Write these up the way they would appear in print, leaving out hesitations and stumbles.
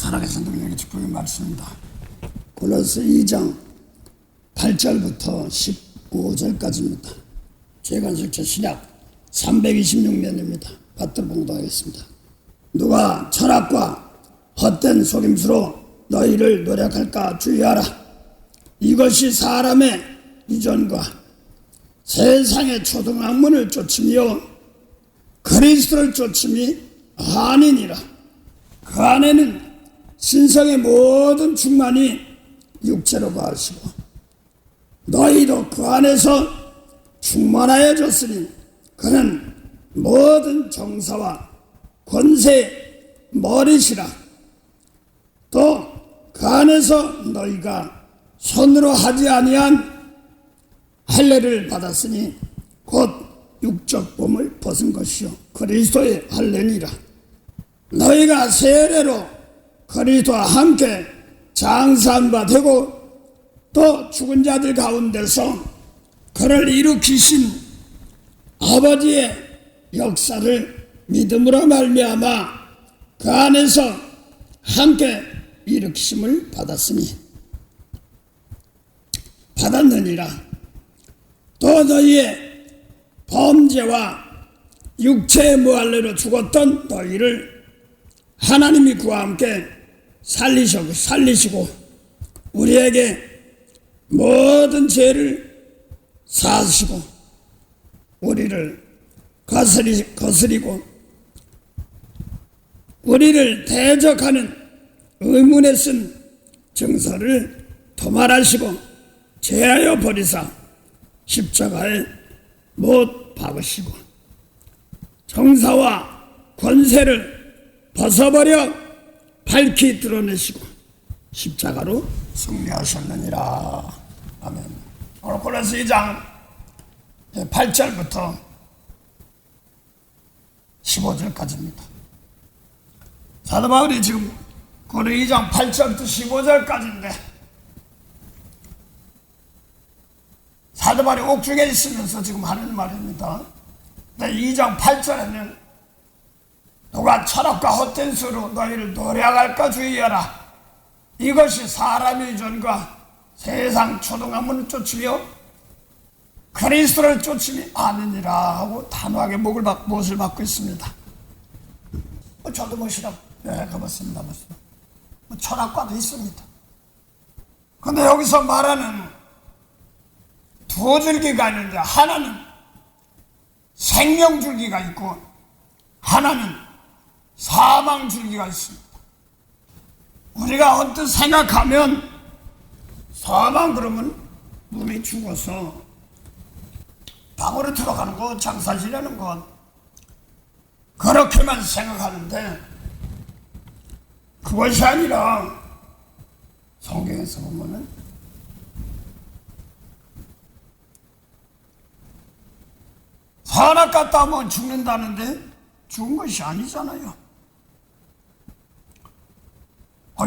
살아계신 능력의 축복의 말씀입니다. 골로새 2장 8절부터 15절까지입니다. 재관식체 신약 326면입니다. 받들어 봉독하겠습니다. 누가 철학과 헛된 속임수로 너희를 노력할까 주의하라. 이것이 사람의 이전과 세상의 초등학문을 쫓으며 그리스도를 쫓음이 아니니라. 그 안에는 신성의 모든 충만이 육체로 거하시고 너희도 그 안에서 충만하여졌으니 그는 모든 정사와 권세의 머리시라. 또 그 안에서 너희가 손으로 하지 아니한 할례를 받았으니 곧 육적 몸을 벗은 것이요 그리스도의 할례니라. 너희가 세례로 그리스도와 함께 장사한 바 되고 또 죽은 자들 가운데서 그를 일으키신 아버지의 역사를 믿음으로 말미암아 그 안에서 함께 일으키심을 받았느니라. 또 너희의 범죄와 육체의 무할례로 죽었던 너희를 하나님이 그와 함께 살리시고 우리에게 모든 죄를 사하시고 우리를 거스리고 우리를 대적하는 의문에 쓴 증서를 도말하시고 제하여 버리사 십자가에 못 박으시고 정사와 권세를 벗어버려 밝히 드러내시고 십자가로 승리하셨느니라. 아멘. 오늘 골로새 2장 8절부터 15절까지입니다. 사도 바울이 지금 골로새 2장 8절부터 15절까지인데 사도 바울이 옥중에 있으면서 지금 하는 말입니다. 근데 2장 8절에는 누가 철학과 헛된 수로 너희를 노력할까 주의하라. 이것이 사람의 유전과 세상 초등학문을 쫓으며 그리스도를 쫓음이 아니니라 하고 단호하게 못을 받고 있습니다. 저도 실험 가봤습니다. 철학과도 있습니다. 근데 여기서 말하는 두 줄기가 있는데 하나는 생명 줄기가 있고 하나는 사망 줄기가 있습니다. 우리가 언뜻 생각하면 사망 그러면 몸이 죽어서 방으로 들어가는 것, 장사지려는 것 그렇게만 생각하는데 그것이 아니라 성경에서 보면은 산악 갔다 하면 죽는다는데 죽은 것이 아니잖아요.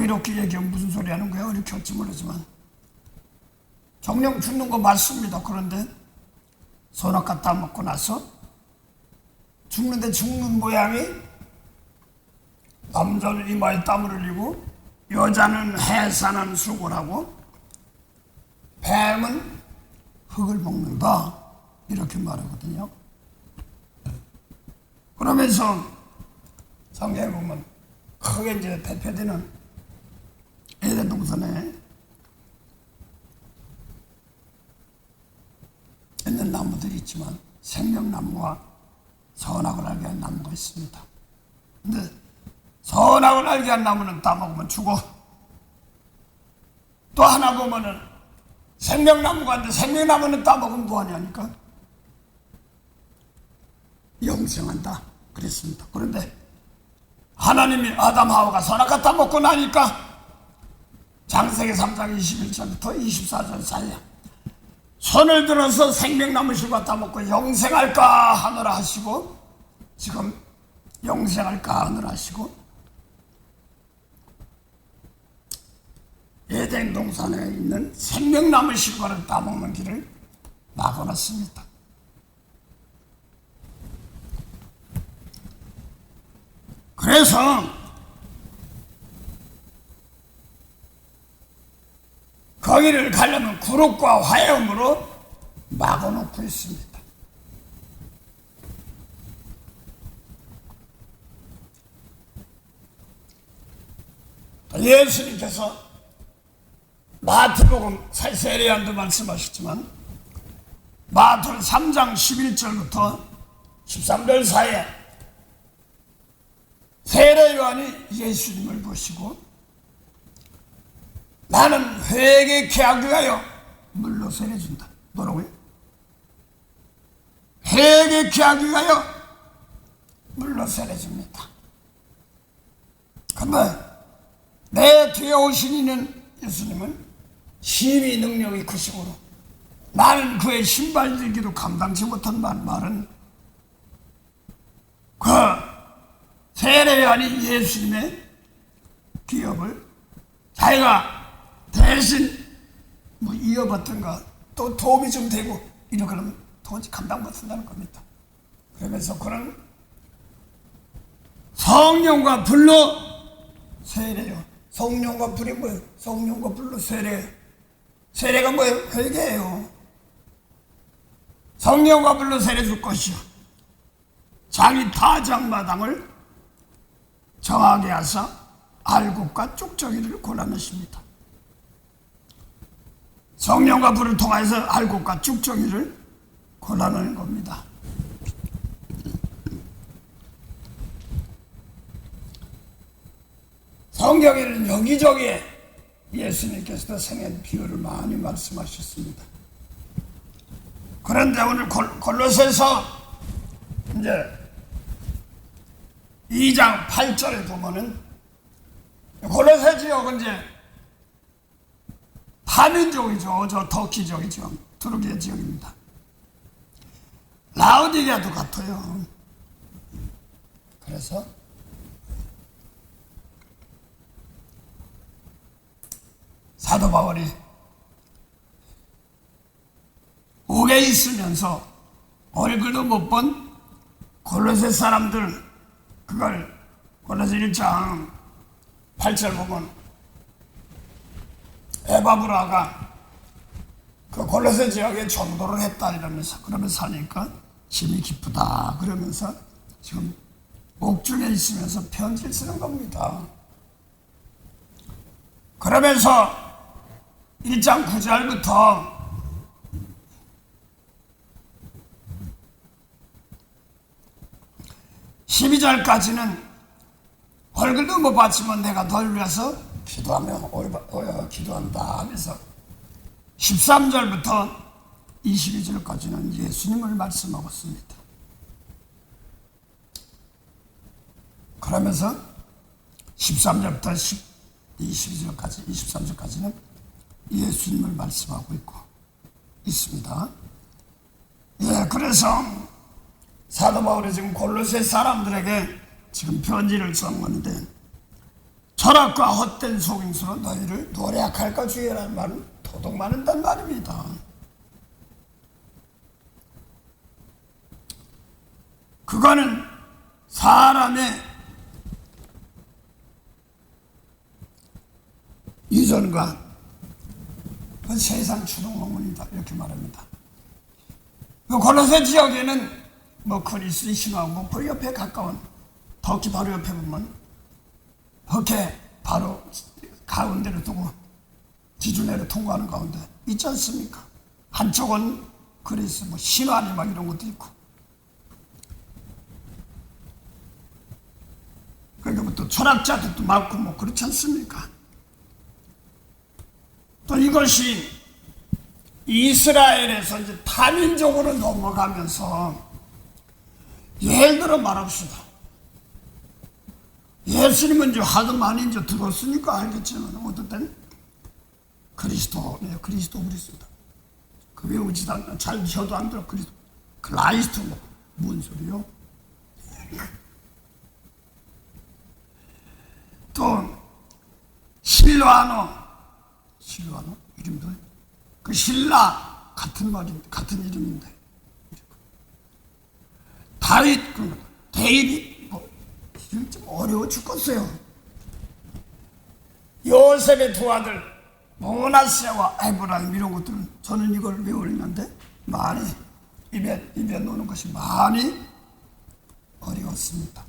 이렇게 얘기하면 무슨 소리 하는 거야? 이렇게 할지 모르지만 정령 죽는 거 맞습니다. 그런데 선악 갖다 먹고 나서 죽는데 죽는 모양이 남자는 이마에 땀을 흘리고 여자는 해산한 수고를 하고 뱀은 흙을 먹는다 이렇게 말하거든요. 그러면서 성경에 보면 크게 이제 대표되는 에덴 동산에 있는 나무들이 있지만 생명나무와 선악을 알게 한 나무가 있습니다. 근데 선악을 알게 한 나무는 따먹으면 죽어. 또 하나 보면은 생명나무가 있는데 생명나무는 따먹으면 뭐하냐니까 영생한다 그랬습니다. 그런데 하나님이 아담 하와가 선악과 따먹고 나니까 창세기 3장 21절부터 24절 사이에 손을 들어서 생명나무 실과 따먹고 영생할까 하느라 하시고 지금 영생할까 하느라 하시고 에덴 동산에 있는 생명나무 실과를 따먹는 길을 막아놨습니다. 그래서 거기를 가려면 구룩과 화염으로 막아놓고 있습니다. 예수님께서 마태복음 세례요한도 말씀하셨지만 마태복음 3장 11절부터 13절 사이에 세례요한이 예수님을 보시고 나는 회개케 하기 위하여 물로 세례준다. 뭐라고요? 회개케 하기 위하여 물로 세례줍니다. 근데 내 뒤에 오신 이는 예수님은 심히 능력이 크시므로 나는 그의 신발 들기도 감당치 못한 말은 그 세례요한이 예수님의 기업을 자기가 대신 이어받던가 또 도움이 좀 되고 이런 거는 도저히 감당 못한다는 겁니다. 그러면서 그는 성령과 불로 세례요. 성령과 불이 뭐예요? 성령과 불로 세례. 세례가 뭐예요? 회개예요. 성령과 불로 세례 줄 것이요. 자기 타작마당을 정하게 하사 알곡과 쪽정이를 골라내십니다. 성령과 불을 통해서 알곡과 쭉정이를 골라내는 겁니다. 성경에는 여기저기에 예수님께서도 생애 비유를 많이 말씀하셨습니다. 그런데 오늘 골로새서 이제 2장 8절에 보면은 골로새 지역은 이제 다민족이죠. 저 터키 지역이죠. 투르기아 지역입니다. 라우디게아도 같아요. 그래서 사도 바울이 옥에 있으면서 얼굴도 못 본 골로새 사람들, 그걸 골로새 1장 8절 보면 에바브라가 그 골로새 지역에 전도를 했다 이러면서 그러면서 하니까 심히 기쁘다 그러면서 지금 옥중에 있으면서 편지를 쓰는 겁니다. 그러면서 1장 9절부터 12절까지는 얼굴도 못 봤지만 내가 널 위해서 기도한다 하면서 13절부터 22절까지는 예수님을 말씀하고 있습니다. 그러면서 13절부터 22절까지, 23절까지는 예수님을 말씀하고 있습니다. 예, 그래서 사도 바울이 지금 골로새 사람들에게 지금 편지를 써놓는데 철학과 헛된 속임수로 너희를 노력할까 주의라는 말은 도둑 많은단 말입니다. 그거는 사람의 유전과 그 세상 추동론문이다 이렇게 말합니다. 그 골로새 지역에는 그리스도 신앙하고 그 옆에 가까운 터키 바로 옆에 보면 터키 바로 가운데를 두고 지중해를 통과하는 가운데 있지 않습니까? 한쪽은 그리스 신화니 이런 것도 있고 그러니까 또 철학자들도 많고 그렇지 않습니까? 또 이것이 이스라엘에서 이제 다민족으로 넘어가면서 예를 들어 말합시다. 예수님은 이제 하도 많이 이제 들었으니까 알겠지만 어떨 땐 그리스도네요. 그리스도. 그 외우지도 않나 잘 저도 안 들어. 그리스도. 크라이스트 뭔 소리요? 또 실로아노 이름도 그 신라 같은 말인데 같은 이름인데 다윗 데이빗 좀 어려워 죽겠어요. 요셉의 두 아들 모나세와 에브라임 이런 것들은 저는 이걸 외우는데 많이 입에 놓는 것이 많이 어려웠습니다.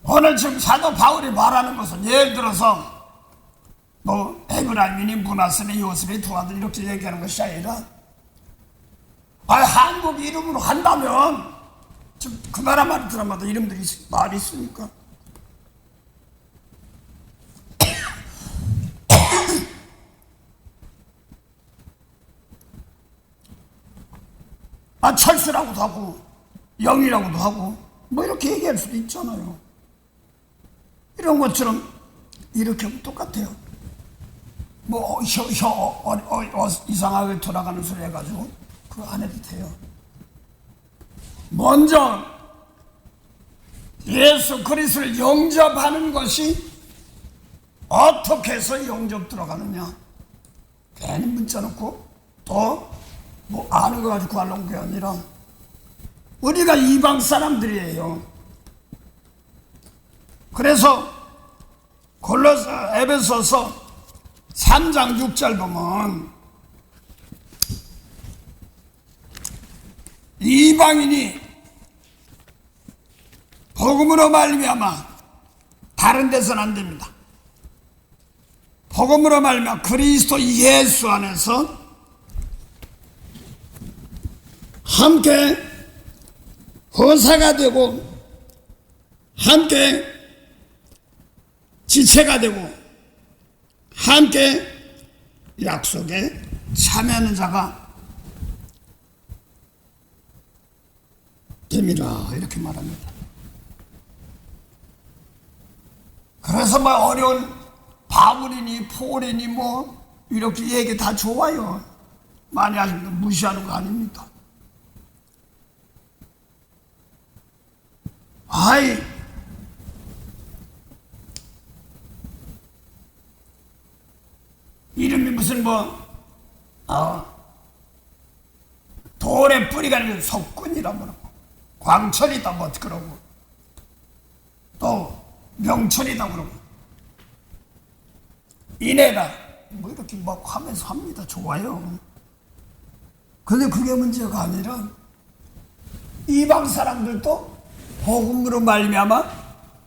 오늘 지금 사도 바울이 말하는 것은 예를 들어서 뭐 에브라임이니 문하세니 요셉이 두 아들 이렇게 얘기하는 것이 아니라 한국 이름으로 한다면 지금 그 나라마다 드라마다 이름들이 말이 있으니까 철수라고도 하고 영이라고도 하고 뭐 이렇게 얘기할 수도 있잖아요. 이런 것처럼 이렇게 하면 똑같아요. 뭐 이상하게 돌아가는 소리 해가지고 그거 안 해도 돼요. 먼저 예수 그리스도를 영접하는 것이 어떻게 해서 영접 들어가느냐. 괜히 문자 놓고 또 뭐 아는 거 가지고 하려는 게 아니라 우리가 이방 사람들이에요. 그래서 에베소서 3장 6절 보면 이방인이 복음으로 말미암아 다른 데서는 안 됩니다. 복음으로 말미암아 그리스도 예수 안에서 함께 후사가 되고 함께 지체가 되고 함께 약속에 참여하는 자가 됩니다. 이렇게 말합니다. 그래서 뭐 어려운 바울이니 폴이니 뭐 이렇게 얘기 다 좋아요. 많이 무시하는 거 아닙니다. 이름이 무슨 돌에 뿌리가 아니고 석군이라 그러고 광철이다 뭐 그러고 또 명철이다 그러고 이내다 뭐 이렇게 막 하면서 합니다. 좋아요. 근데 그게 문제가 아니라 이방 사람들도 복음으로 말미암아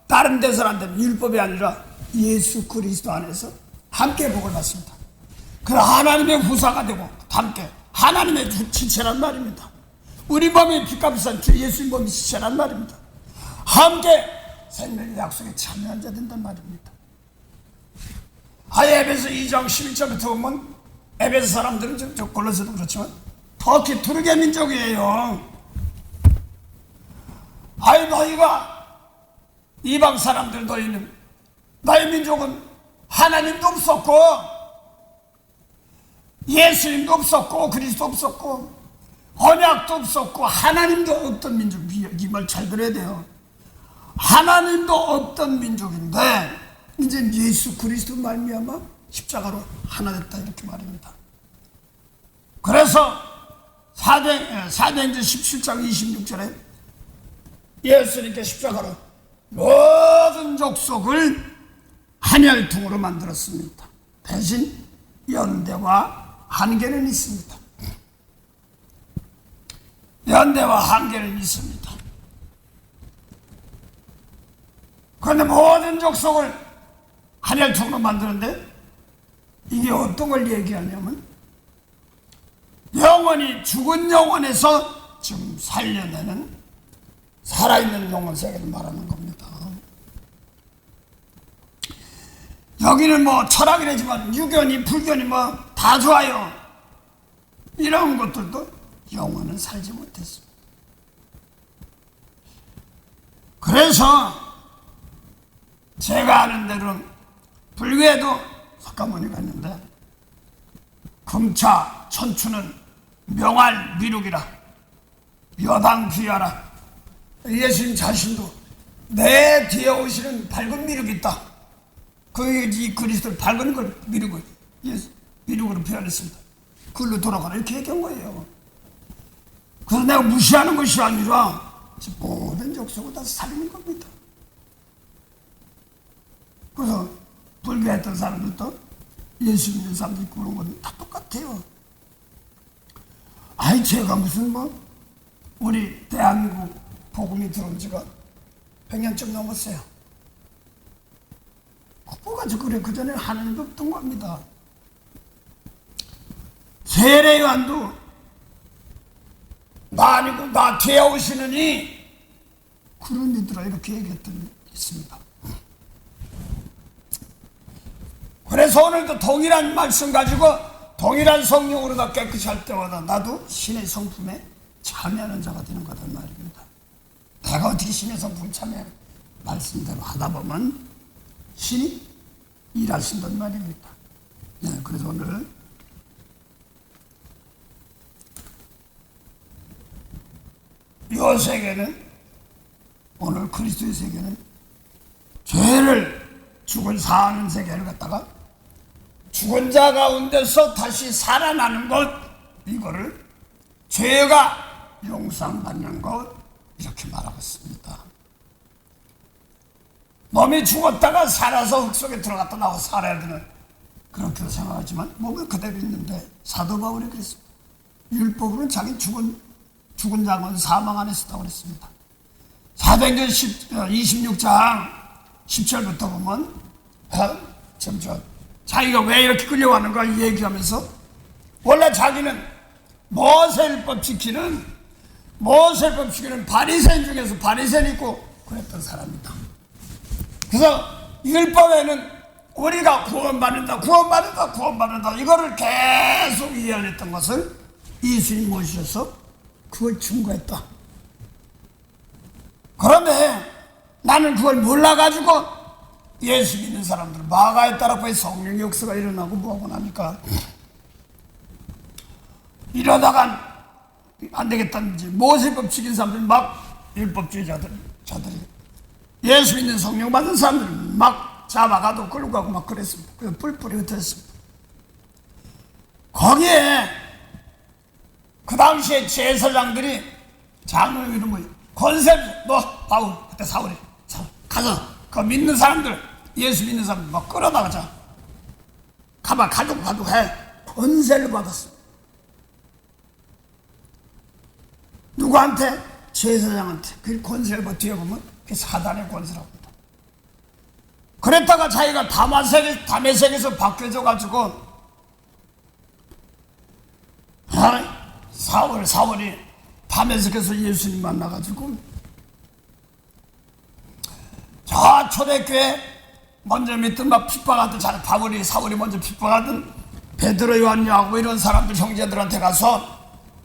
다른 데서는 안 되면 율법이 아니라 예수 그리스도 안에서 함께 복을 받습니다. 그럼 하나님의 후사가 되고 함께 하나님의 지체란 말입니다. 우리 몸이 빚값비싼 예수님 몸이 지체란 말입니다. 함께 생명의 약속에 참여한 자 된단 말입니다. 에베소 2장 11절부터 보면 에베소 사람들은 저 골로새도 그렇지만 터키 투르게 민족이에요. 너희가 이방 사람들 너희는 너희 민족은 하나님도 없었고 예수님도 없었고 그리스도 없었고 언약도 없었고 하나님도 없던 민족. 이 말 잘 들어야 돼요. 하나님도 없던 민족인데 이제 예수 그리스도 말미암아 십자가로 하나 됐다 이렇게 말입니다. 그래서 사도행전 17장 26절에 예수님께 십자가로 모든 족속을 한혈통으로 만들었습니다. 대신 연대와 한계는 있습니다. 연대와 한계는 있습니다. 그런데 모든 족속을 한혈통으로 만드는데 이게 어떤 걸 얘기하냐면 영혼이 죽은 영혼에서 지금 살려내는 살아있는 영혼 세계를 말하는 겁니다. 여기는 뭐 철학이라지만 유교니 불교니 뭐 다 좋아요. 이런 것들도 영혼은 살지 못했습니다. 그래서 제가 아는 대로 불교에도 석가모니가 있는데 금차 천추는 명할 미륵이라 여당 귀하라. 예수님 자신도 내 뒤에 오시는 밝은 미륵이 있다. 이 그리스도를 밝은 걸 미륵을 미륵으로 표현했습니다. 그걸로 돌아가라 이렇게 얘기한 거예요. 그래서 내가 무시하는 것이 아니라 모든 족속을 다 살리는 겁니다. 그래서 불교에 같은 사람들도 예수 믿는 사람들 있고 그런 건 다 똑같아요. 아이 제가 무슨 우리 대한민국 복음이 들어온 지가 100년쯤 넘었어요. 그거 가지고 그래 그전에 하나님도 없던 겁니다. 세례요한도 나 아니고 나 뒤에 오시느니 그런 이들아 이렇게 얘기했던 게 있습니다. 그래서 오늘도 동일한 말씀 가지고 동일한 성령으로 다 깨끗이 할 때마다 나도 신의 성품에 참여하는 자가 되는 거란 말입니다. 내가 어떻게 신의 성품 참여 말씀대로 하다 보면 신이 일하신단 말입니다. 네, 그래서 오늘 이 세계는 오늘 그리스도의 세계는 죄를 죽은 사하는 세계를 갖다가 죽은 자 가운데서 다시 살아나는 것 이거를 죄가 용서받는 것 이렇게 말하고 있습니다. 몸이 죽었다가 살아서 흙 속에 들어갔다 나와 살아야 되는 그렇게 생각하지만 몸은 그대로 있는데 사도 바울이 그랬습니다. 율법으로는 자기 죽은 자는 사망 안에 있었다고 그랬습니다. 사도행전 26장 10절부터 보면 자기가 왜 이렇게 끌려왔는가 얘기하면서 원래 자기는 모세율법 지키는 바리새인 중에서 바리새인 있고 그랬던 사람이다. 그래서 율법에는 우리가 구원받는다 이거를 계속 이해했던 것을 예수님 모셔서 그걸 증거했다. 그런데 나는 그걸 몰라가지고 예수 믿는 사람들 마가에 따라 성령 역사가 일어나고 뭐하고 나니까 이러다간 안 되겠다는지 모세법 지킨 사람들 막 율법주의자들이 예수 믿는 성령 받은 사람들 막 잡아가도 끌고 가고 막 그랬습니다. 그래서 뿔뿔이 흩어졌습니다. 거기에 그 당시에 제사장들이 장로의 이름을 권세를 너 바울 그때 사울이 가서 그 믿는 사람들 예수 믿는 사람들 막 끌어나가자 가봐 가족 해 권세를 받았어. 누구한테? 제사장한테. 그 권세를 뒤에 보면 그게 사단의 권세랍니다. 그랬다가 자기가 다메섹에서 바뀌어져가지고 사울이 다메섹에서 예수님 만나가지고 저 초대교회 먼저 믿던 막 핍박하던 사울이 먼저 핍박하던 베드로 요한하고 이런 사람들 형제들한테 가서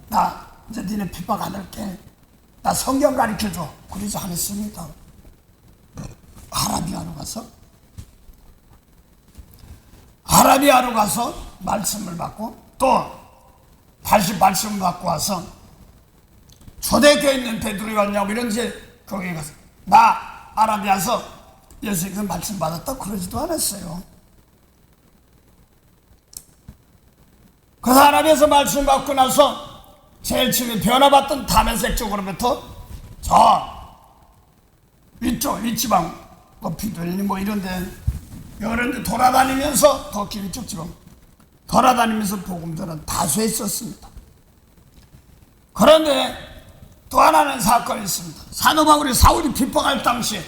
나 이제 니네 핍박 안 할게. 나 성경 가르쳐줘. 그래서 안 했습니다. 아라비아로 가서 말씀을 받고 또 다시 말씀을 받고 와서 초대교회에 있는 베드로 요한하고 이런 거기 가서 나 아라비아서 예수님께서 말씀 받았다 그러지도 않았어요. 그 아라비아에서 말씀 받고 나서 제일 처음에 변화받던 다메섹 쪽으로부터 저 위쪽 윗지방 비둘리 이런데 여러 데 돌아다니면서 터키 위쪽 지방 돌아다니면서 복음 전은 다수 했었습니다. 그런데 또 하나는 사건이 있습니다. 사도 바울이 사울이 핍박할 당시에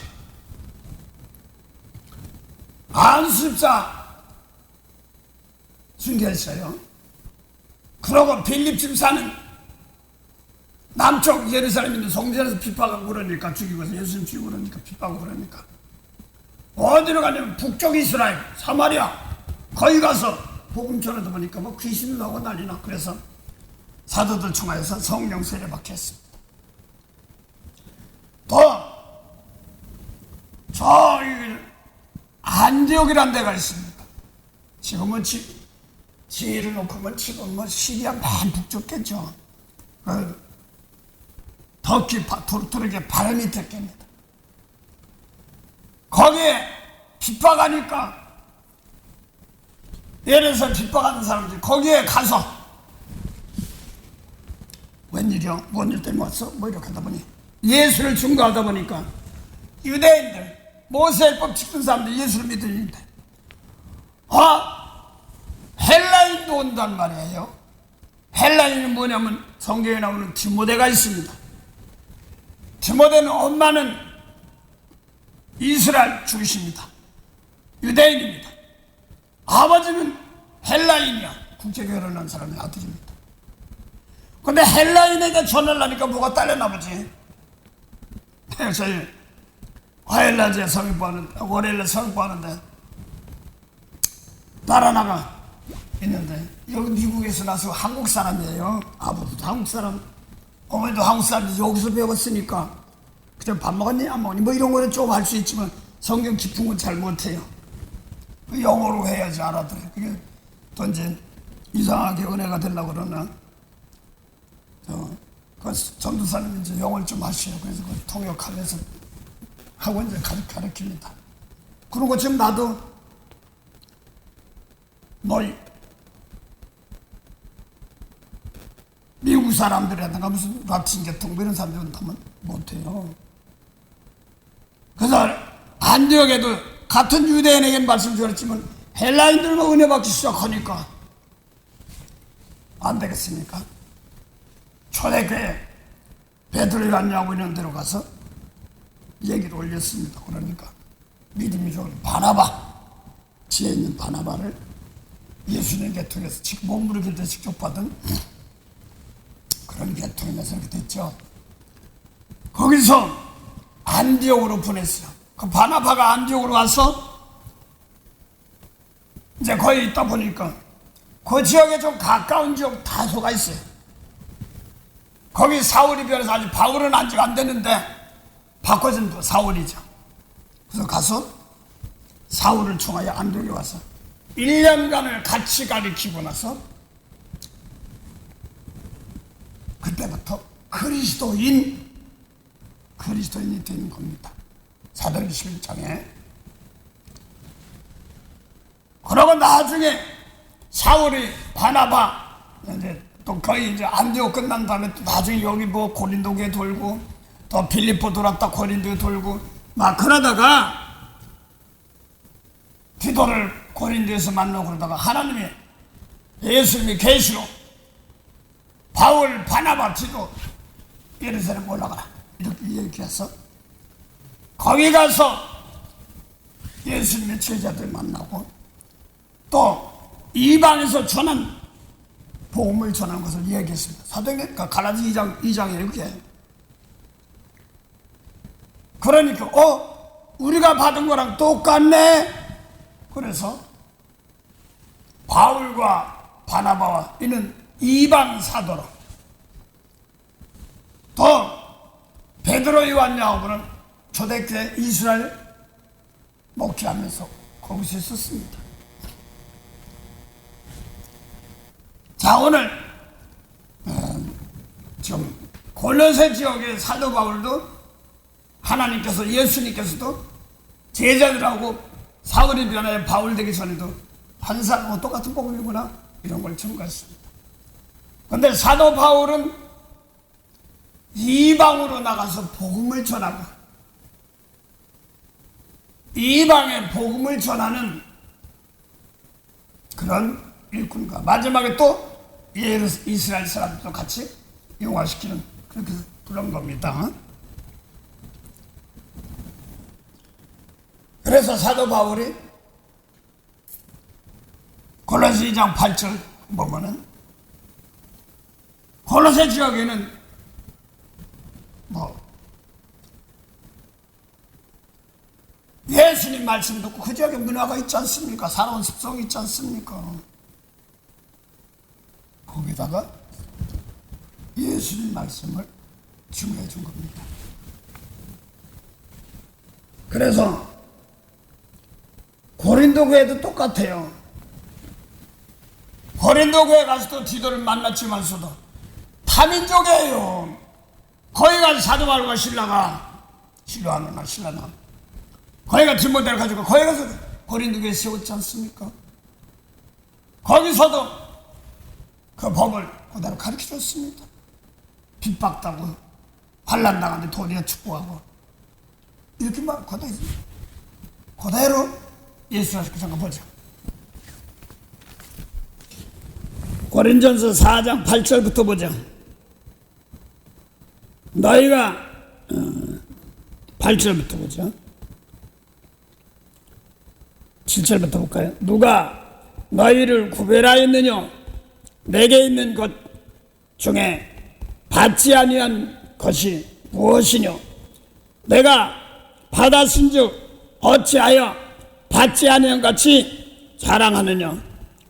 안수집사 순교했어요. 그러고 빌립 집사는 남쪽 예루살렘에 있는 성전에서 핍박하고 그러니까 죽이고 예수님 죽이고 그러니까 핍박하고 그러니까 어디로 가냐면 북쪽 이스라엘 사마리아 거기 가서 복음 전하다 보니까 귀신 나오고 난리나. 그래서 사도들 총회에서 성령 세례 받게 했습니다. 또 저 안디옥이라는 데가 있습니다. 지금은 지혜를 놓고 보면 지금 시리아 맨 북쪽겠죠. 터키 투르키의 발 밑에 깹니다. 거기에 핍박하니까 예루살렘 핍박하는 사람들이 거기에 가서 웬일이야? 뭔 일 때문에 왔어? 이렇게 하다 보니 예수를 증거하다 보니까 유대인들 모세율법 지킨 사람들 예수를 믿으는데 헬라인도 온단 말이에요. 헬라인은 뭐냐면 성경에 나오는 디모데가 있습니다. 디모데는 엄마는 이스라엘 출신입니다. 유대인입니다. 아버지는 헬라인이야. 국제 결혼한 사람의 아들입니다. 근데 헬라인에게 전화를 하니까 뭐가 딸려나 보지. 그래서 화요일날 성인부하는데, 월요일날 성인부하는데 딸 하나가 있는데, 여기 미국에서 나서 한국 사람이에요. 아버지도 한국 사람, 어머니도 한국 사람인데 여기서 배웠으니까 그냥 밥 먹었니 안 먹었니 뭐 이런 거는 좀 할 수 있지만 성경 깊은 건 잘 못해요. 영어로 해야지 알아들어요. 그게 또 이제 이상하게 은혜가 되려고 그러나 그 전도사님 이제 영어를 좀 하시요. 그래서 그 통역하면서 하고 이제 가르칩니다. 그런 거 지금 나도 너희 미국 사람들이라든가 무슨 라틴 계통 이런 사람들은 하면 못해요. 그래서 안디옥에도 같은 유대인에게는 말씀 드렸지만 헬라인들만 은혜 받기 시작하니까 안 되겠습니까? 초대교회 베드로라고 있는 데로 가서 얘기를 올렸습니다. 그러니까 믿음이 좋은 바나바, 지혜 있는 바나바를 예수님 계통에서 몸으로 기도 직접 받은 그런 계통이면서 이렇게 됐죠. 거기서 안디옥으로 보냈어요. 그 바나바가 안디옥으로 와서 이제 거기 있다 보니까 그 지역에 좀 가까운 지역 다소가 있어요. 거기 사울이 변해서 아직 바울은 아직 안 됐는데 바꿔진 또 사울이죠. 그래서 가서 사울을 총하여 안디옥에 와서 1년간을 같이 가르치고 나서 그때부터 그리스도인이 된 겁니다. 사도행전 11장에. 그러고 나중에 사울이 바나바 이제 또 거의 이제 안디옥 끝난 다음에 또 나중에 여기 뭐 고린도교에 돌고 또 빌립보 돌았다 고린도에 돌고 막 그러다가 디도를 고린도에서 만나고 그러다가 하나님이 예수님이 계시로 바울, 바나바, 디도 예루살렘 올라가라 이렇게 얘기해서 거기 가서 예수님의 제자들 만나고 또 이방에서 전한 복음을 전하는 것을 이야기했습니다. 사도행전 갈라디 2장에 그게. 그러니까 우리가 받은 거랑 똑같네. 그래서 바울과 바나바와 이는 이방 사도로 또 베드로 요한 야고보는 초대교회 이스라엘 목회하면서 거기서 있었습니다. 자, 오늘 지금 골로새 지역의 사도 바울도 하나님께서 예수님께서도 제자들하고 사울이 변하여 바울 되기 전에도 한 사람하고 똑같은 복음이구나 이런 걸 증거했습니다. 그런데 사도 바울은 이방으로 나가서 복음을 전하고 이방에 복음을 전하는 그런 일꾼과 마지막에 또 이스라엘 사람들도 같이 용화시키는 그런 겁니다. 그래서 사도 바울이 골로새 2장 8절 보면은 골로새 지역에는 예수님 말씀 듣고 그 지역에 문화가 있지 않습니까? 살아온 습성이 있지 않습니까? 거기다가 예수님 말씀을 증거해 준 겁니다. 그래서 고린도 교회도 똑같아요. 고린도 교회 가서도 디도를 만났지만서도 타민족이에요. 거기 가서 사도 바울과 신라나 거기가 디모데를 가지고 거기 가서 고린도 교회 세웠지 않습니까? 거기서도 그 법을 그대로 가르쳐 줬습니다. 핍박당하고 환난 당하는데 도리어 축복하고 이렇게 막 그대로 예수님께서 보죠. 고린전서 4장 8절부터 보자. 너희가 8절부터 보자. 7절부터 볼까요? 누가 너희를 구별하였느냐? 내게 있는 것 중에 받지 아니한 것이 무엇이뇨? 내가 받았은즉 어찌하여 받지 아니한 같이 자랑하느냐?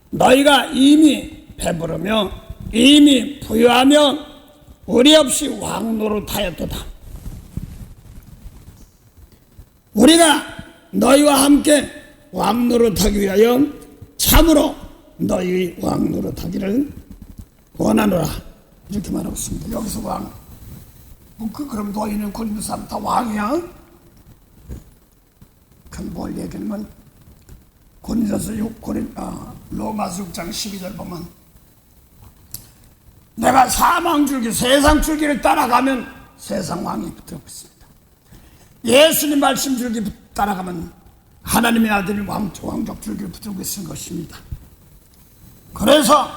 너희가 이미 배부르며 이미 부유하며 우리 없이 왕노릇하였도다. 우리가 너희와 함께 왕노릇하기 위하여 참으로 너희 왕노릇하기를 원하노라. 이렇게 말하고 있습니다. 여기서 왕, 그럼 너희는 고린도 사람 다 왕이야? 그건 뭘 얘기하면 고린도서 로마서 6장 12절 보면 내가 사망 줄기 세상 줄기를 따라가면 세상 왕이 붙들고 있습니다. 예수님 말씀 줄기 따라가면 하나님의 아들이 왕족 줄기를 붙들고 있는 것입니다. 그래서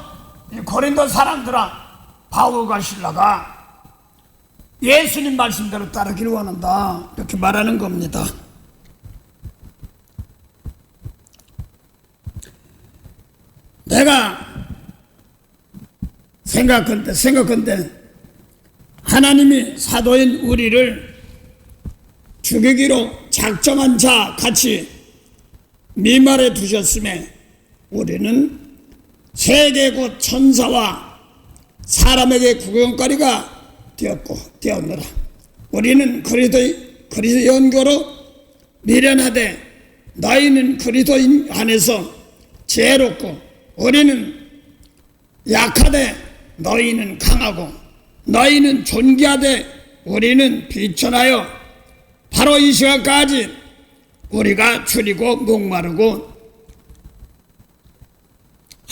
이 고린도 사람들아, 바울과 실라가 예수님 말씀대로 따르기를 원한다, 이렇게 말하는 겁니다. 내가 생각건대 하나님이 사도인 우리를 죽이기로 작정한 자 같이 미말해 두셨음에 우리는 세계 곧 천사와 사람에게 구경거리가 되었노라. 우리는 그리스도 연고로 미련하되 너희는 그리스도인 안에서 지혜롭고 우리는 약하되 너희는 강하고 너희는 존귀하되 우리는 비천하여 바로 이 시간까지 우리가 줄이고 목마르고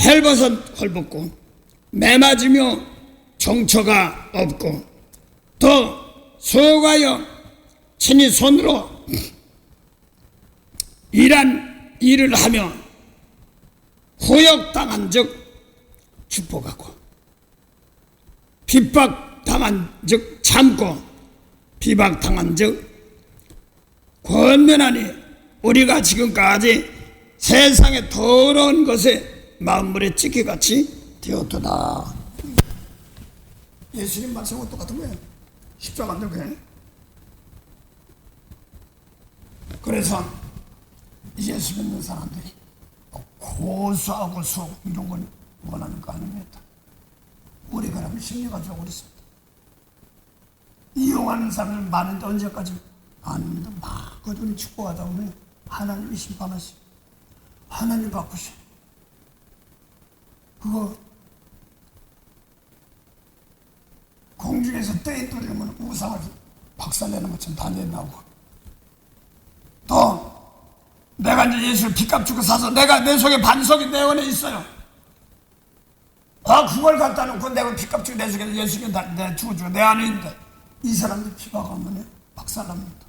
헐벗은 헐벗고 매맞으며 정처가 없고 더 수고하여 친히 손으로 일한 일을 하며 후욕당한 즉 축복하고 핍박당한 즉 참고 비박당한 즉 권면하니 우리가 지금까지 세상의 더러운 것에 마음물에 찢기같이 되었도다. 예수님 말씀과 똑같은 거예요. 십자가인데 그래. 그래서 예수 믿는 사람들이 고소하고 속 이런 걸 원하는 거 아닙니다. 우리가 그러면 심리가 좀 그렇습니다. 이용하는 사람은 많은데 언제까지 아닙니다. 막 그들이 축복하다 보면 하나님이 심판하시고 하나님 바꾸셔. 그거 공중에서 떼인 돌리면 우상을 박살내는 것처럼 다 내나오고 또 내가 이제 예수를 빚값 주고 사서 내가 내 속에 반석이 내 안에 있어요. 그걸 갖다 놓고 내가 빚값 주고 내 속에 예수께 내 주어주고 내 안에 있는데 이 사람들 비박하면 박살납니다.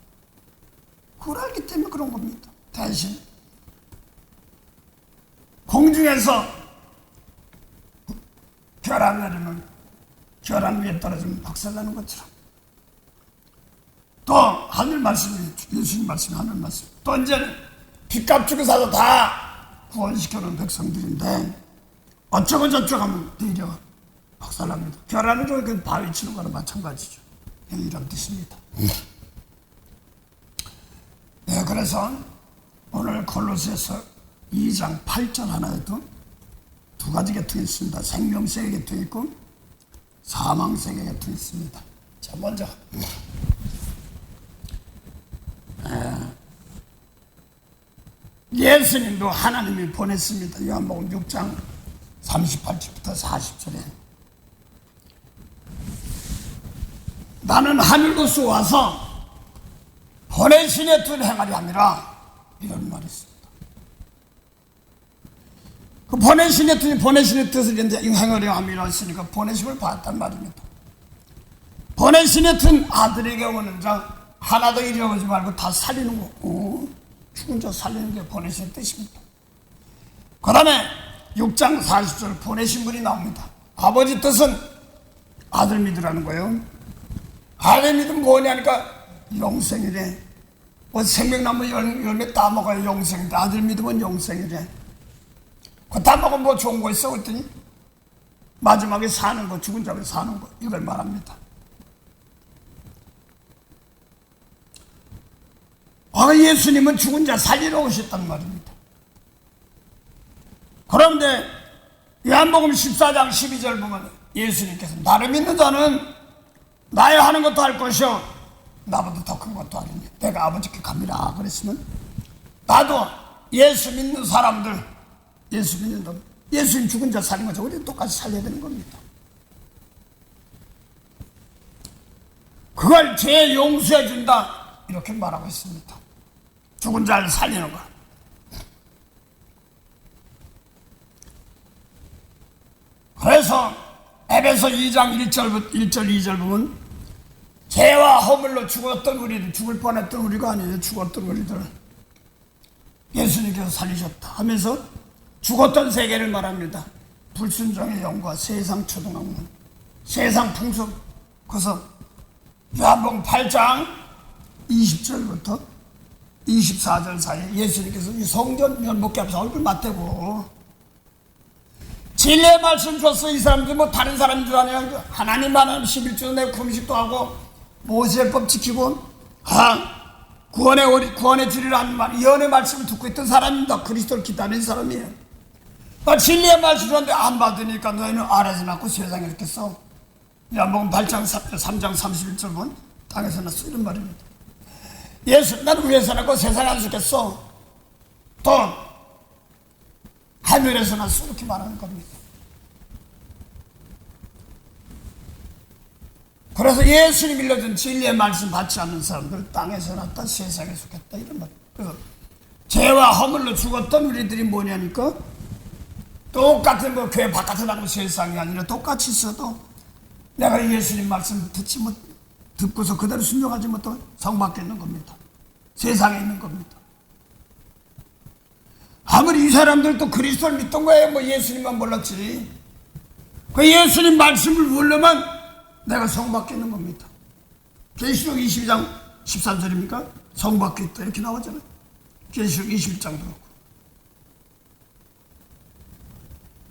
그걸 알기 때문에 그런 겁니다. 대신 공중에서 결함 내리면 결함 위에 떨어지면 박살나는 것처럼 또 하늘 말씀이 예수님 말씀이 하늘 말씀 또 이제는 빚값 주고 사서 다 구원시켜놓은 백성들인데 어쩌고 저쩌고 하면 되려 박살납니다. 결함을 그 바위 치는 거랑 마찬가지죠. 이런 뜻입니다. 네, 그래서 오늘 골로새서 2장 8절 하나에도 두 가지 계통이 있습니다. 생명세계 계통이 있고 사망세계 계통이 있습니다. 자, 먼저 예수님도 하나님이 보냈습니다. 요한복음 6장 38절부터 40절에 나는 하늘로서 와서 보내신의 뜻을 행하려 함이라 이런 말이 있습니다. 그 보내신의 뜻을 이제 행하려 함이라 했으니까 보내심을 받았단 말입니다. 보내신의 뜻 아들에게 오는 자 하나도 잃어버리지 말고 다 살리는 거. 죽은 자 살리는 게 보내신의 뜻입니다. 그 다음에 6장 40절 보내신 분이 나옵니다. 아버지 뜻은 아들 믿으라는 거예요. 아들 믿으면 뭐냐니까 영생이래. 뭐 생명나무 열매 따먹어야 영생인데 아들 믿으면 영생이래. 그거 따먹으면 뭐 좋은 거 있어? 그랬더니 마지막에 사는 거, 죽은 자로 사는 거, 이걸 말합니다. 예수님은 죽은 자 살리러 오셨단 말입니다. 그런데 요한복음 14장 12절 보면 예수님께서 나를 믿는 자는 나의 하는 것도 할 것이요 나보다 더 큰 것도 하리니 내가 아버지께 갑니다 그랬으면 나도 예수 믿는 사람들, 예수 믿는 놈, 예수님 죽은 자 살린 거죠. 우리 똑같이 살려야 되는 겁니다. 그걸 죄 용서해 준다 이렇게 말하고 있습니다. 죽은 자를 살리는 거. 그래서 에베소 2장 1절 2절 보면 죄와 허물로 죽었던 우리들, 죽을 뻔했던 우리가 아니에요. 죽었던 우리들 예수님께서 살리셨다 하면서 죽었던 세계를 말합니다. 불순종의 영과 세상 초등학문, 세상 풍속. 그래서 요한복음 8장 20절부터 24절 사이에 예수님께서 이 성전 면목기 앞에서 얼굴 맞대고 진리의 말씀 줬어. 이 사람들 뭐 다른 사람인 줄 아냐. 하나님만 11조 내 금식도 하고 모세법 지키고 구원의 줄이라는 말, 예언의 말씀을 듣고 있던 사람입니다. 그리스도를 기다리는 사람이에요. 진리의 말씀 줬는데 안 받으니까 너희는 아래에서 낳고 세상에 있겠어. 요한복음 8장 3장 31절 보면 땅에서 났어 이런 말입니다. 예수 나는 위에서 낳고 세상에 안 죽겠어. 또 하늘에서 났어 이렇게 말하는 겁니다. 그래서 예수님 일러준 진리의 말씀 받지 않는 사람들 땅에서 났다 세상에 죽겠다 이런 말. 그래서 죄와 허물로 죽었던 우리들이 뭐냐니까 똑같은 뭐 교회 바깥에 나가고 세상이 아니라 똑같이 있어도 내가 예수님 말씀 듣고서 그대로 순종하지 못하면 성 밖에 있는 겁니다. 세상에 있는 겁니다. 아무리 이 사람들도 그리스도를 믿던 거예요. 뭐 예수님만 몰랐지. 그 예수님 말씀을 모르면 내가 성 밖에 있는 겁니다. 계시록 22장 13절입니까? 성 밖에 있다 이렇게 나오잖아요. 계시록 21장도 그렇고.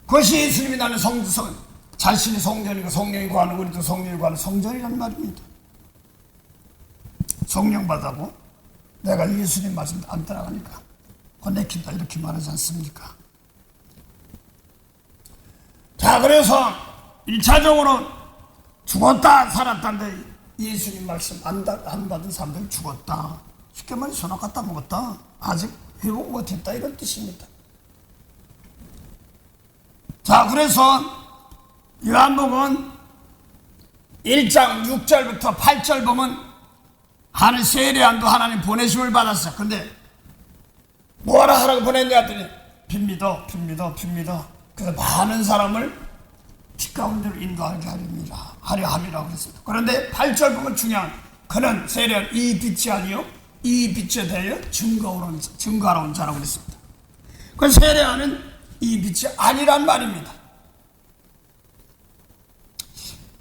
그것이 예수님이 나는 자신이 성전이고 성령이 구하는 우리도 성령이 구하는 성전이라는 말입니다. 성령 받아고 내가 예수님 말씀 안 따라가니까 내킨다 이렇게 말하지 않습니까? 자, 그래서 1차적으로 죽었다 살았다는데 예수님 말씀 안 받은 사람들은 죽었다. 쉽게 말해 손 갖다 먹었다. 아직 회복 못했다 이런 뜻입니다. 자, 그래서 요한복음 1장 6절부터 8절 보면 하늘 세례안도 하나님 보내심을 받았어. 근데 뭐하라 하라고 보냈냐 했더니 빚 믿어. 그래서 많은 사람을 빛 가운데로 인도하게 하려 함이라고 그랬습니다. 그런데 8절 보면 중요한 그는 세례한 이 빛이 아니요 이 빛에 대하여 증거하러 온 자라고 그랬습니다. 그 세례하는 이 빛이 아니란 말입니다.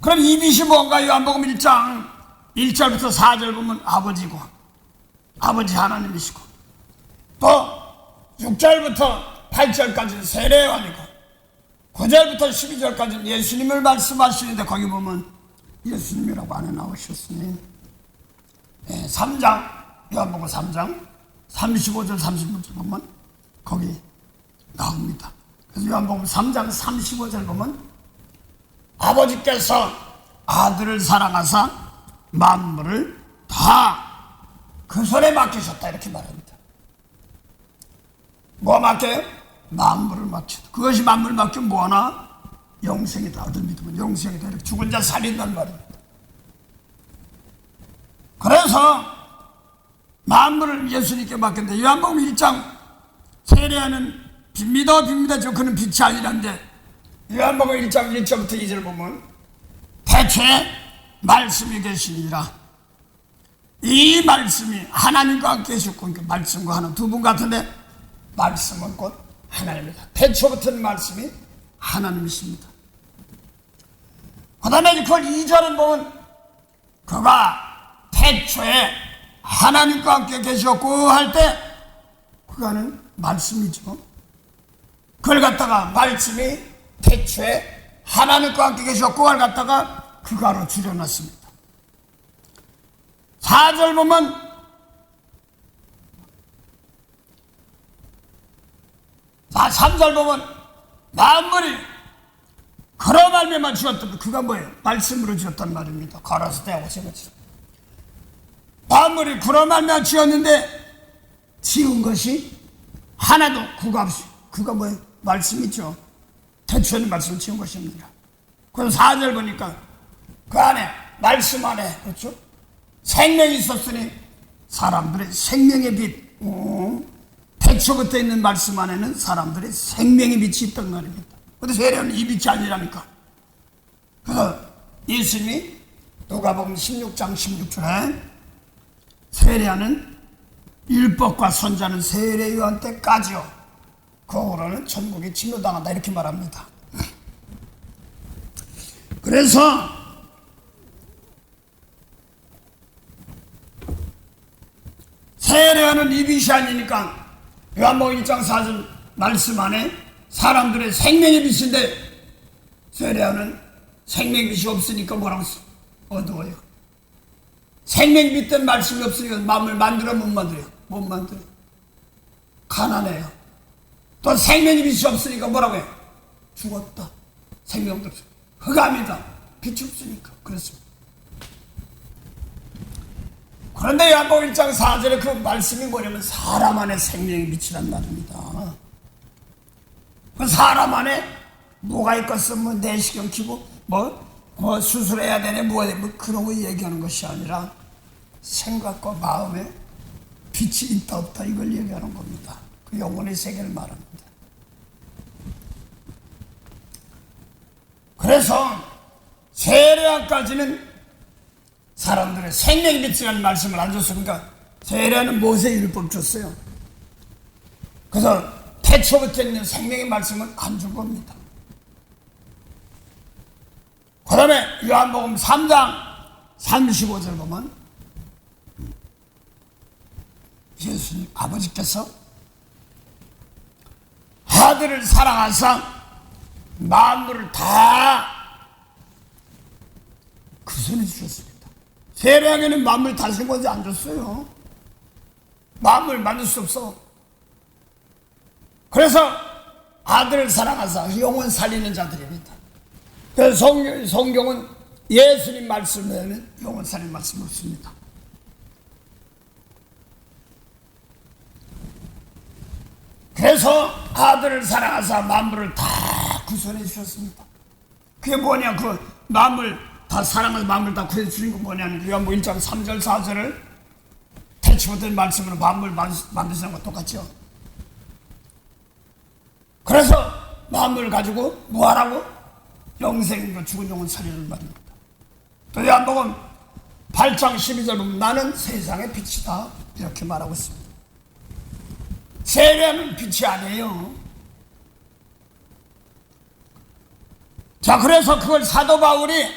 그럼 이 빛이 뭔가? 요한복음 1장 1절부터 4절 보면 아버지고 아버지 하나님이시고 또 6절부터 8절까지는 세례요한이고 9절부터 12절까지는 예수님을 말씀하시는데 거기 보면 예수님이라고 안에 나오셨으니 3장 요한복음 3장 35절 36절 보면 거기 나옵니다. 그래서 요한복음 3장 35절 보면 아버지께서 아들을 사랑하사 만물을 다 그 손에 맡기셨다 이렇게 말합니다. 뭐 맡겨요? 만물을 맡겼다. 그것이 만물을 맡기면 뭐하나? 영생이다. 아들 믿으면 영생이다. 이렇게 죽은 자 살린다는 말입니다. 그래서 만물을 예수님께 맡겼는데 요한복음 1장 세례하는 빚 믿어 저 그는 빛이 아니란데 요한복음 1장 1절부터 2절 보면 대체 말씀이 계시니라. 이 말씀이 하나님과 함께 계셨고 말씀과 하나 두 분 같은데 말씀은 곧 하나님이다. 태초부터 말씀이 하나님이십니다. 그 다음에 그걸 2절은 보면 그가 태초에 하나님과 함께 계셨고 할 때 그가는 말씀이죠. 그걸 갖다가 말씀이 태초에 하나님과 함께 계셨고 할 갖다가 그가로 줄여놨습니다. 4절 보면 3절 보면 만물이 그러 말미암아 지었던 그가 뭐예요? 말씀으로 지었단 말입니다. 걸어서 대하고 세웠죠. 만물이 그러 말미암아 지었는데 지은 것이 하나도 그가 없이 그가 뭐예요? 말씀이죠. 태초에는 말씀을 지은 것입니다. 그래서 4절 보니까 그 안에 말씀 안에 그렇죠? 생명이 있었으니 사람들의 생명의 빛 태초부터 있는 말씀 안에는 사람들의 생명의 빛이 있단 말입니다. 그런데 세례는 이 빛이 아니라니까. 그래서 예수님이 누가복음 16장 16절에 세례하는 율법과 선자는 세례 요한 때까지요. 그 후로는 천국에 침노당한다 이렇게 말합니다. 그래서 세례하는 이 빛이 아니니까 요한복음 1장 4절 말씀 안에 사람들의 생명의 빛인데 세례하는 생명의 빛이 없으니까 뭐라고 써? 어두워요. 생명의 빛된 말씀이 없으니까 마음을 만들어 못 만들어요. 못 만들어요. 가난해요. 또 생명의 빛이 없으니까 뭐라고 해요? 죽었다. 생명도 없어. 흑암이다. 빛이 없으니까 그렇습니다. 그런데 요한복음 1장 4절에 그 말씀이 뭐냐면 사람 안에 생명의 빛이란 말입니다. 그 사람 안에 뭐가 있겠어? 뭐 내시경 키고 뭐 수술해야 되네 뭐 그런 거 얘기하는 것이 아니라 생각과 마음에 빛이 있다 없다 이걸 얘기하는 겁니다. 그 영혼의 세계를 말합니다. 그래서 세례까지는 사람들의 생명의 빛이라는 말씀을 안 줬어요. 그러니까 세례는 모세의 율법 줬어요. 그래서 태초부터 있는 생명의 말씀은 안 준 겁니다. 그 다음에 요한복음 3장 35절 보면 예수님 아버지께서 아들을 사랑하사 만물을 다 그 손에 주셨습니다. 세례하게는 만물 다스린 것이 안 줬어요. 만물 만들 수 없어. 그래서 아들을 사랑하사 영혼 살리는 자들입니다. 그래서 성경은 예수님 말씀 외에는 영혼 살리는 말씀이 없습니다. 그래서 아들을 사랑하사 만물을 다 구원해 주셨습니다. 그게 뭐냐? 그 만물 다 사랑하사 만물 다 구원해 주신 거 뭐냐면 요한복음 1장 3절 4절을 태초부터 말씀으로 만물 만드시는 거 똑같죠. 그래서 만물을 가지고 뭐하라고? 영생과 죽은 영혼 살리는 말입니다. 또 요한복음 8장 12절 보면 나는 세상의 빛이다 이렇게 말하고 있습니다. 세례는 빛이 아니에요. 자, 그래서 그걸 사도 바울이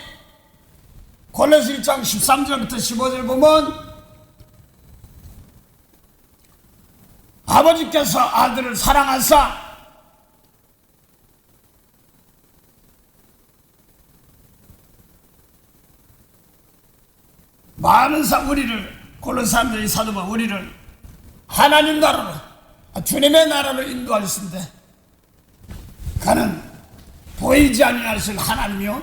골로새 1장 13절부터 15절 보면 아버지께서 아들을 사랑하사 많은 우리를 골로새 사람들이 사도 바울 우리를 하나님 나라로 주님의 나라로 인도하셨는데 그는 보이지 아니하실 하나님이요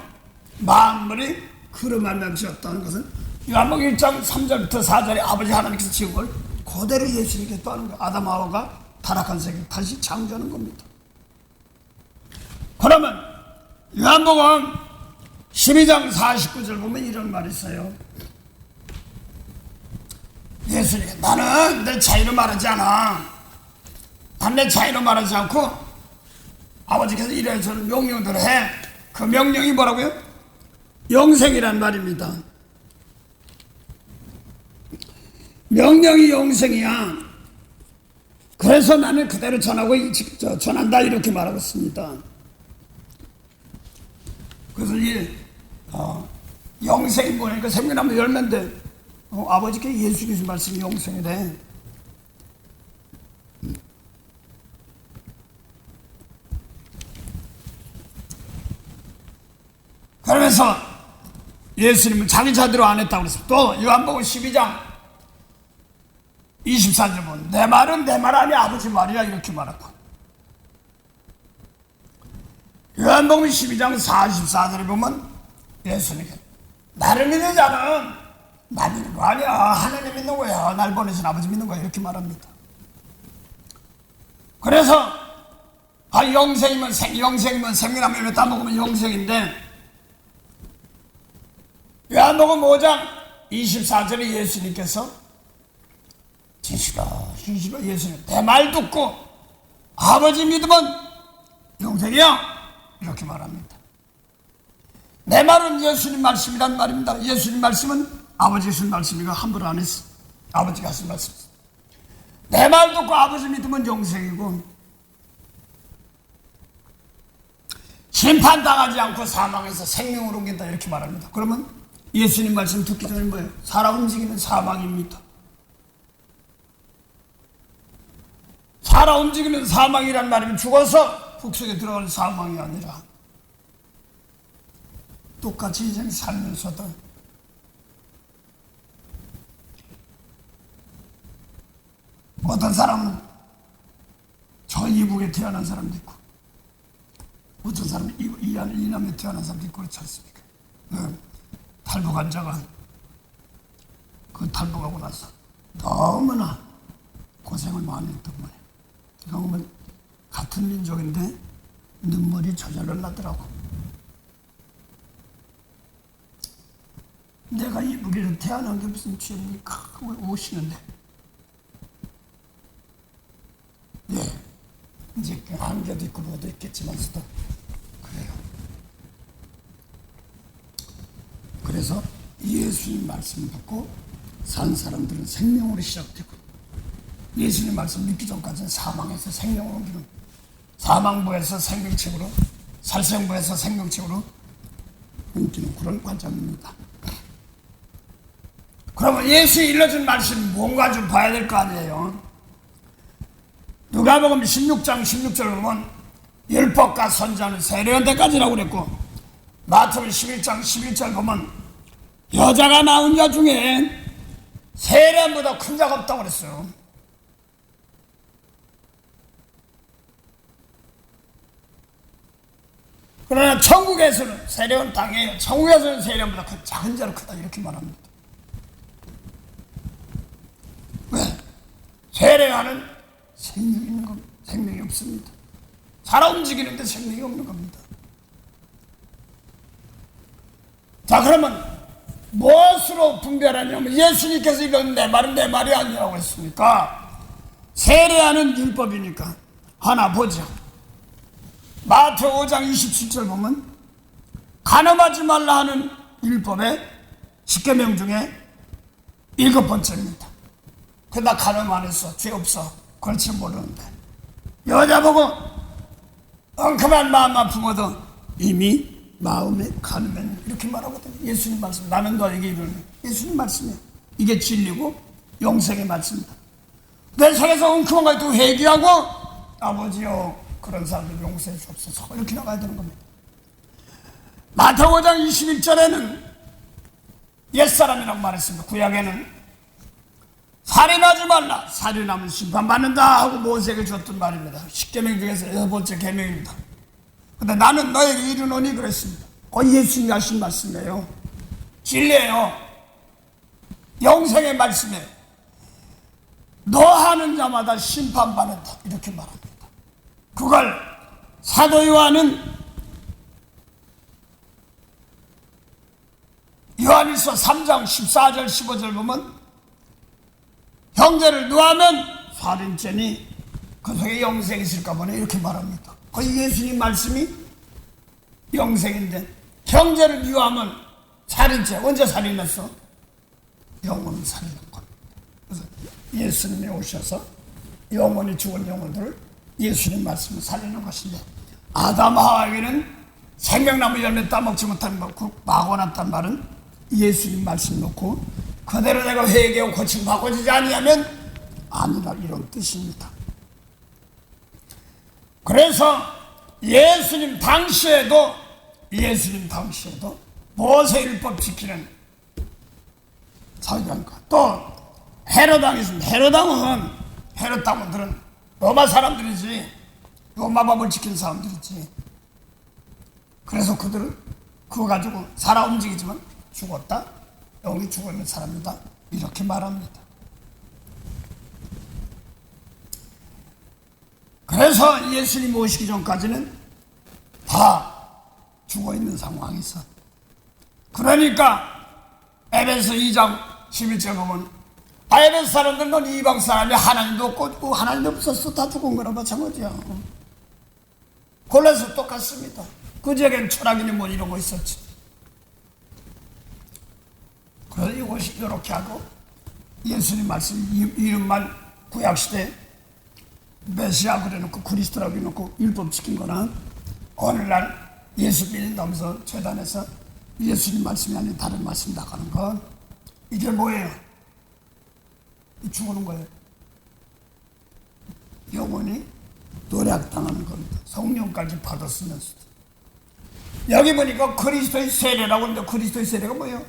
만물이 그로 말미암아 지었다는 것은 요한복음 1장 3절부터 4절에 아버지 하나님께서 지은 걸 그대로 예수님께 또 하는 거예요. 아담 하와가 타락한 세계 다시 창조하는 겁니다. 그러면 요한복음 12장 49절 보면 이런 말이 있어요. 예수님 나는 내 자유로 말하지 않아. 난 내 자유로 말하지 않고 아버지께서 이래 저는 명령대로 해. 그 명령이 뭐라고요? 영생이란 말입니다. 명령이 영생이야. 그래서 나는 그대로 전하고 전한다 이렇게 말하고 있습니다. 그래서 이 영생이 뭐니까 생명나무 열매인데 아버지께 예수께서 말씀이 영생이래. 그러면서 예수님은 자기 자대로 안 했다고 그랬습니다. 또 요한복음 12장 24절 보면 내 말은 내 말 아니 아버지 말이야 이렇게 말하고, 요한복음 12장 44절에 보면 예수님이 나를 믿는 자는 나 믿는 거 아니야, 하나님 믿는 거야, 날 보내신 아버지 믿는 거야 이렇게 말합니다. 그래서 영생이면 생명나무 열매 따먹으면 영생인데, 요한복음 5장 24절에 예수님께서 진실아 예수님 내 말 듣고 아버지 믿으면 영생이야 이렇게 말합니다. 내 말은 예수님 말씀이란 말입니다. 예수님 말씀은 아버지 하신 말씀이고 함부로 안 했어. 아버지가 하신 말씀. 내 말 듣고 아버지 믿으면 영생이고 심판당하지 않고 사망에서 생명으로 옮긴다 이렇게 말합니다. 그러면 예수님 말씀 듣기 전에 뭐예요? 살아 움직이는 사망입니다. 살아 움직이는 사망이란 말이면 죽어서 푹속에 들어가는 사망이 아니라 똑같이 인생 살면서도 어떤 사람은 저 이북에 태어난 사람도 있고 어떤 사람은 이남에 태어난 사람도 있고 그렇지 않습니까? 탈북 환자가 그 탈북하고 나서 너무나 고생을 많이 했던 거예요. 그러면 같은 민족인데 눈물이 저절로 나더라고. 내가 이북에서 태어난 게 무슨 죄입니까? 오시는데 이제 한계도 있고 뭐도 있겠지만서도 그래요. 그래서 예수님 말씀 듣고 산 사람들은 생명으로 시작되고, 예수님 말씀 믿기 전까지는 사망에서 생명으로 옮기는, 사망부에서 생명책으로, 살생부에서 생명책으로 옮기는 그런 관점입니다. 그러면 예수의 일러준 말씀 뭔가 좀 봐야 될 거 아니에요. 누가복음 16장 16절을 보면 율법과 선지자는 세례한 때까지라고 그랬고, 마태복음 11장 11절 보면 여자가 낳은 자 중에 세례보다 큰 자가 없다고 그랬어요. 그러나 천국에서는 세례원 땅에 천국에서는 세례보다 큰 작은 자로 크다 이렇게 말합니다. 왜? 세례와는 생명이 있는 겁니다. 생명이 없습니다. 살아 움직이는데 생명이 없는 겁니다. 자, 그러면 무엇으로 분별하냐면 예수님께서 이건 내 말은 내 말이 아니라고 했으니까 세례하는 율법이니까 하나 보죠. 마태오 5장 27절 보면 간음하지 말라 하는 율법의 10계명 중에 7번째입니다. 그러나 간음 안 했어. 죄 없어. 그렇지 모르는데 여자 보고 엉큼한 마음만 품어도 이미 마음에 간음했네 이렇게 말하거든요. 예수님 말씀. 나는 너에게 이르노니 예수님 말씀이에요. 이게 진리고 영생의 말씀이다. 내 속에서 엉큼한 걸 또 회개하고 아버지요 그런 사람들 용서해 주옵소서 이렇게 나가야 되는 겁니다. 마태복음 5장 21절에는 옛사람이라고 말했습니다. 구약에는 살인하지 말라, 살인하면 심판받는다 하고 모세에게 줬던 말입니다. 10계명 중에서 8번째 계명입니다. 근데 나는 너에게 이르노니 그랬습니다. 예수님이 하신 말씀이에요. 진리예요. 영생의 말씀이에요. 너 하는 자마다 심판받는다 이렇게 말합니다. 그걸 사도 요한은 요한일서 3장 14절 15절 보면 형제를 노하면 살인죄니 그 속에 영생이 있을까 보네 이렇게 말합니다. 거의 예수님 말씀이 영생인데 형제를 미워하면 살인죄. 언제 살인했어? 영원히 살인한 겁니다. 그래서 예수님이 오셔서 영원히 죽은 영혼들을 예수님 말씀을 살리는 것인데, 아담 하와에게는 생명나무 열매 따먹지 못하는 것, 그 막아놨단 말은 예수님 말씀 놓고 그대로 내가 회개하고 고치고 바꿔지지 아니하면 아니라, 이런 뜻입니다. 그래서 예수님 당시에도 모세율법 지키는 사회자니까, 또 헤롯당이 있습니다. 헤롯 당원들은 로마 사람들이지, 로마법을 지키는 사람들이지. 그래서 그들은 그거 가지고 살아 움직이지만 죽었다, 여기 죽어있는 사람이다, 이렇게 말합니다. 그래서 예수님 오시기 전까지는 다 죽어있는 상황에서, 그러니까 에베소 2장 11절 보면 에베소 사람들은 넌 이방 사람이 하나님도 없고 하나님도 없었어, 다 죽은 거나 마찬가지야. 골라서 똑같습니다. 그 지역에는 철학이니 뭐 이런 거 있었지. 그래서 이것이 이렇게 하고 예수님 말씀 이름만 구약시대 메시아 그래놓고 그리스도라고 해놓고 율법 지킨 거는 오늘날 예수 믿는다면서 재단에서 예수님 말씀이 아닌 다른 말씀 나가는 건 이게 뭐예요? 죽는 거예요. 영혼이 노략당하는 겁니다. 성령까지 받았으면서도. 여기 보니까 그리스도의 세례라고 하는데 그리스도의 세례가 뭐예요?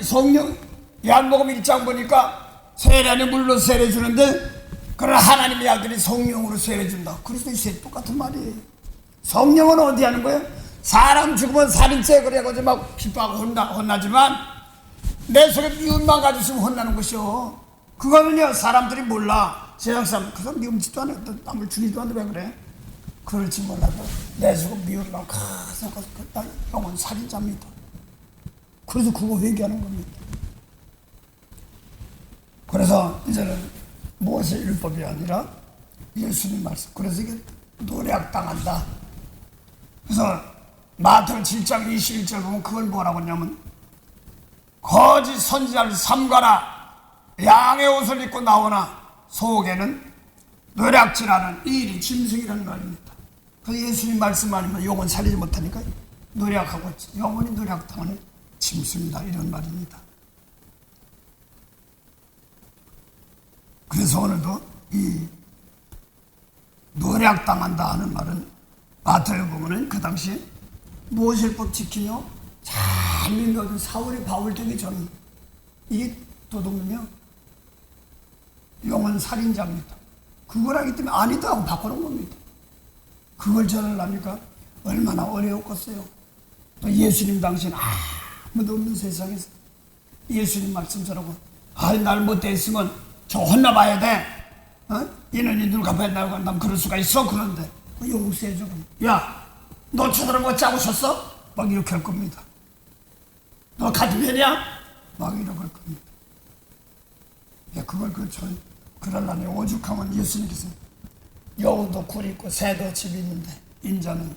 성령 요한복음 1장 보니까 세례는 물로 세례 주는데, 그러나 하나님의 아들이 성령으로 세례 준다. 그리스도의 세례 똑같은 말이에요. 성령은 어디 하는 거예요? 사람 죽으면 살인죄 그래가지고 막 기뻐하고 혼나지만 내 속에 미움만 가지고 있으면 혼나는 것이요. 그거는요, 사람들이 몰라. 세상 사람 그 사람 미움지도 않아, 남을 죽이지도 않는데 왜 그래? 그럴지 몰라도 내 속에 미움만 가서 영혼 살인자입니다. 그래서 그거 회개하는 겁니다. 그래서 이제는 모세 율법이 아니라 예수님 말씀. 그래서 이게 노략당한다. 그래서 마태복음 7장 21절 보면 그걸 뭐라고 하냐면, 거짓 선지자를 삼가라. 양의 옷을 입고 나오나 속에는 노략질하는 이 일이 짐승이라는 말입니다. 그래서 예수님 말씀 아니면 영혼 살리지 못하니까 노략하고 영혼이 노략당하는 짐승이다, 이런 말입니다. 그래서 오늘도 이 노략당한다 하는 말은 마태복음 보면은 그 당시에 모세율법 지키며 잘 믿는 사울이 바울 되기 전, 이게 도둑은요 영혼 살인자입니다. 그걸 하기 때문에 아니다 하고 바꿔놓은 겁니다. 그걸 전하려니까 얼마나 어려웠겠어요. 또 예수님 당시에는 아무도 없는 세상에서 예수님 말씀 전하고, 날 못돼 있으면 저 혼나봐야 돼. 이는 이들 갚아야 된다고 난 그럴 수가 있어. 그런데 용서해줘. 야, 너 저들은 뭐 짜고 쳤어? 막 이렇게 할 겁니다. 너 같은 편이야? 막 이렇게 할 겁니다. 그걸 그러려니 오죽하면 예수님께서 여우도 굴 있고 새도 집이 있는데 인자는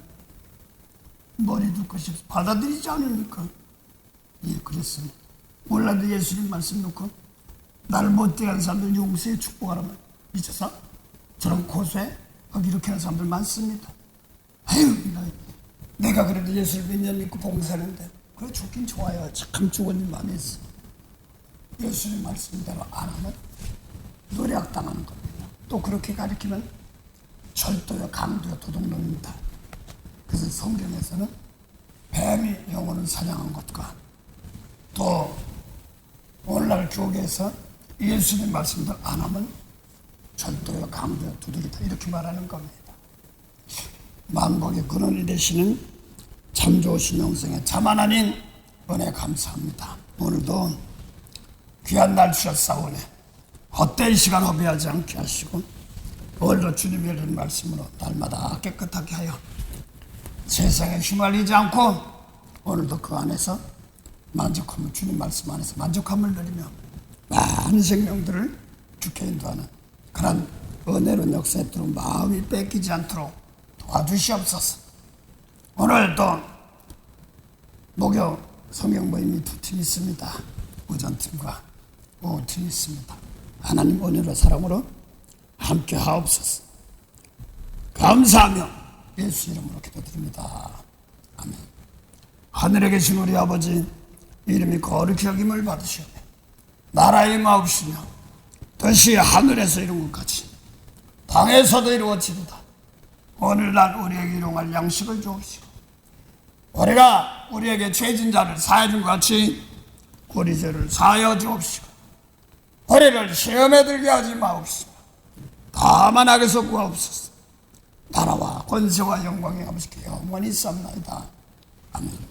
머리 둘 것이 없어 받아들이지 않으니까. 그랬습니다. 몰라도 예수님 말씀 놓고 나를 못되게 하는 사람들 용서해 축복하라면 미쳤어? 저런 고소해? 막 이렇게 하는 사람들 많습니다. 내가 그래도 예수를 몇 년 믿고 봉사하는데 그래 좋긴 좋아요. 참 죽은 일 많이 했어. 예수님 말씀대로 안 하면 노략당하는 겁니다. 또 그렇게 가르치면 절도요, 강도요, 도둑놈입니다. 그래서 성경에서는 뱀이 영혼을 사냥한 것과 또 오늘날 교계에서 예수님 말씀대로 안 하면 절도요, 강도요, 도둑이다, 이렇게 말하는 겁니다. 만복의 근원이 되시는 참 좋으신 영생의 참 하나님 은혜 감사합니다. 오늘도 귀한 날 주셨사오네. 헛된 시간 허비하지 않게 하시고 오늘도 주님의 이런 말씀으로 날마다 깨끗하게 하여 세상에 휘말리지 않고 오늘도 그 안에서 만족함을, 주님 말씀 안에서 만족함을 누리며 많은 생명들을 주께 인도하는 그런 은혜로운 역사에 들어 마음이 뺏기지 않도록 도와주시옵소서. 오늘도 목요 성경 모임이 두 팀 있습니다. 오전팀과 모든 있습니다. 하나님 은혜로 사랑으로 함께 하옵소서. 감사하며 예수 이름으로 기도드립니다. 아멘. 하늘에 계신 우리 아버지, 이름이 거룩히 여김을 받으시오며 나라의 마옵시며 뜻이 하늘에서 이룬 것 같이 땅에서도 이루어지리다. 오늘날 우리에게 일용할 양식을 주옵시고 우리가 우리에게 죄진 자를 사하여 준 것 같이 우리 죄를 사하여 주옵시고 우리를 시험에 들게 하지 마옵시고 다만 악에서 구하옵소서. 나라와 권세와 영광이 아버지께 영원히 있사옵나이다. 아멘.